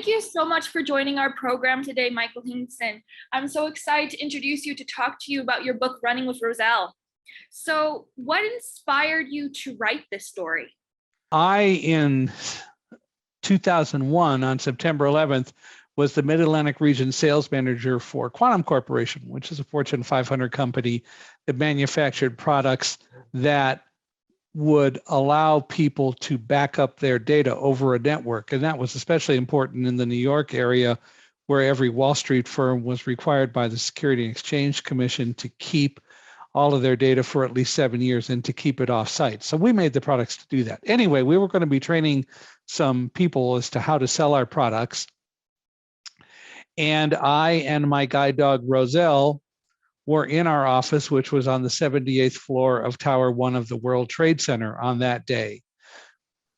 Thank you so much for joining our program today, Michael Hingson. I'm so excited to introduce you to talk to you about your book, Running with Roselle. So what inspired you to write this story? In 2001, on September 11th, was the Mid-Atlantic Region sales manager for Quantum Corporation, which is a Fortune 500 company that manufactured products that would allow people to back up their data over a network. And that was especially important in the New York area, where every Wall Street firm was required by the Securities and Exchange Commission to keep all of their data for at least 7 years and to keep it off-site. So we made the products to do that. Anyway, we were going to be training some people as to how to sell our products. And I and my guide dog, Roselle, were in our office, which was on the 78th floor of Tower 1 of the World Trade Center on that day.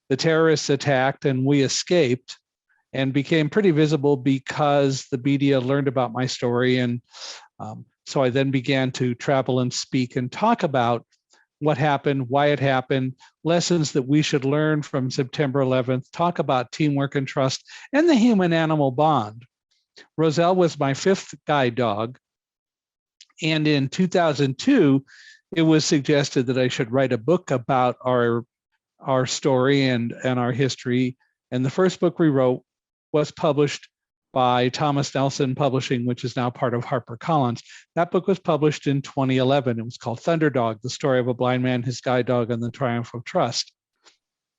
The terrorists attacked and we escaped and became pretty visible because the media learned about my story. And so I then began to travel and speak and talk about what happened, why it happened, lessons that we should learn from September 11th, talk about teamwork and trust, and the human-animal bond. Roselle was my 5th guide dog. And in 2002, it was suggested that I should write a book about our story and our history. And the first book we wrote was published by Thomas Nelson Publishing, which is now part of HarperCollins. That book was published in 2011. It was called Thunderdog, the story of a blind man, his guide dog, and the triumph of trust.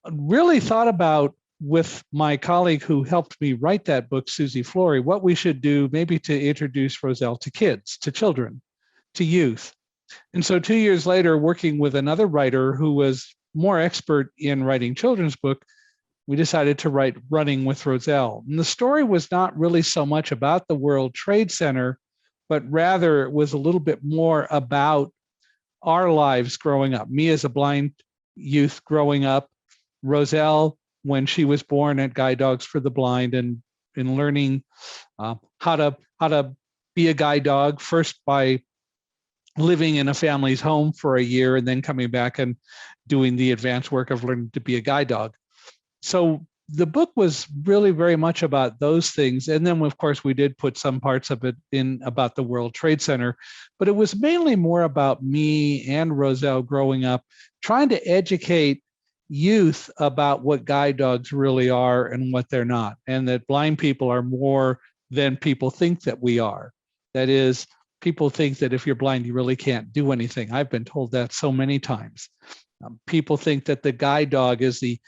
I really thought about, with my colleague who helped me write that book, Susie Flory, what we should do maybe to introduce Roselle to kids, to children, to youth. And so 2 years later, working with another writer who was more expert in writing children's book, we decided to write Running with Roselle. And the story was not really so much about the World Trade Center, but rather it was a little bit more about our lives growing up. Me as a blind youth growing up, Roselle when she was born at Guide Dogs for the Blind, and in learning how to be a guide dog, first by living in a family's home for a year and then coming back and doing the advanced work of learning to be a guide dog. So the book was really very much about those things. And then, of course, we did put some parts of it in about the World Trade Center, but it was mainly more about me and Roselle growing up, trying to educate youth about what guide dogs really are and what they're not, and that blind people are more than people think that we are. That is, people think that if you're blind, you really can't do anything. I've been told that so many times. People think that the guide dog is the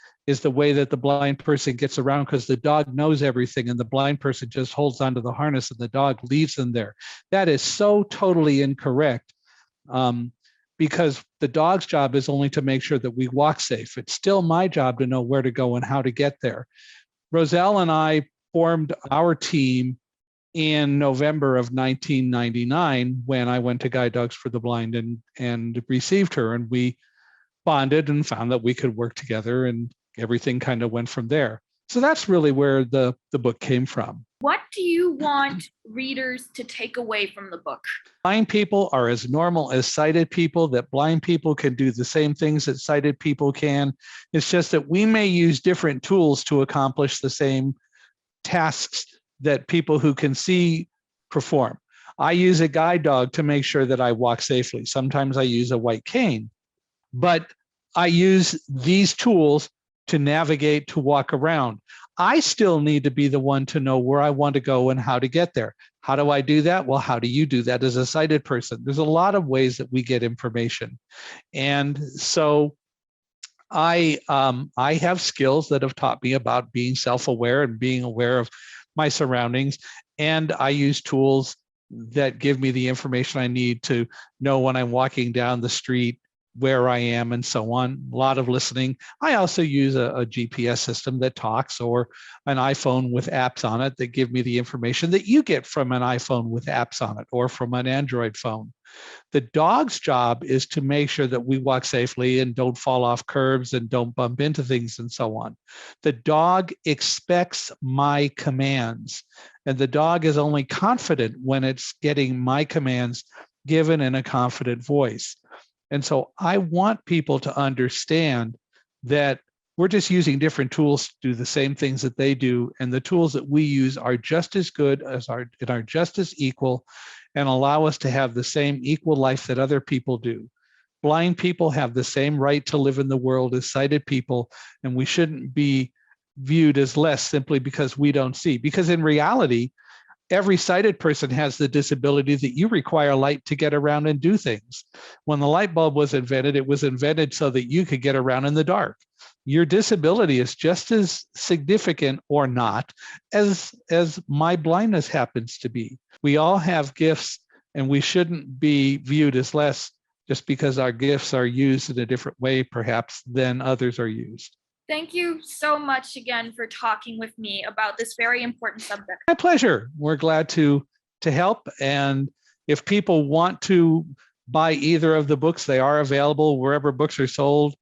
way that the blind person gets around because the dog knows everything and the blind person just holds onto the harness and the dog leaves them there. That is so totally incorrect. Because the dog's job is only to make sure that we walk safe. It's still my job to know where to go and how to get there. Roselle and I formed our team in November of 1999 when I went to Guide Dogs for the Blind and received her, and we bonded and found that we could work together, and everything kind of went from there. So that's really where the book came from. What do you want readers to take away from the book? Blind people are as normal as sighted people, that blind people can do the same things that sighted people can. It's just that we may use different tools to accomplish the same tasks that people who can see perform. I use a guide dog to make sure that I walk safely. Sometimes I use a white cane, but I use these tools to navigate, to walk around. I still need to be the one to know where I want to go and how to get there. How do I do that? Well, how do you do that as a sighted person? There's a lot of ways that we get information. And so I have skills that have taught me about being self-aware and being aware of my surroundings. And I use tools that give me the information I need to know when I'm walking down the street, where I am, and so on. A lot of listening. I also use a GPS system that talks, or an iPhone with apps on it that give me the information that you get from an iPhone with apps on it, or from an Android phone. The dog's job is to make sure that we walk safely and don't fall off curbs and don't bump into things and so on. The dog expects my commands, and the dog is only confident when it's getting my commands given in a confident voice. And so I want people to understand that We're just using different tools to do the same things that they do. And the tools that we use are just as good as and are just as equal and allow us to have the same equal life that other people do. Blind people have the same right to live in the world as sighted people, and we shouldn't be viewed as less simply because we don't see. Because in reality, every sighted person has the disability that you require light to get around and do things. When the light bulb was invented, it was invented so that you could get around in the dark. Your disability is just as significant or not as my blindness happens to be. We all have gifts, and we shouldn't be viewed as less just because our gifts are used in a different way, perhaps, than others are used. Thank you so much again for talking with me about this very important subject. My pleasure. We're glad to help. And if people want to buy either of the books, they are available wherever books are sold.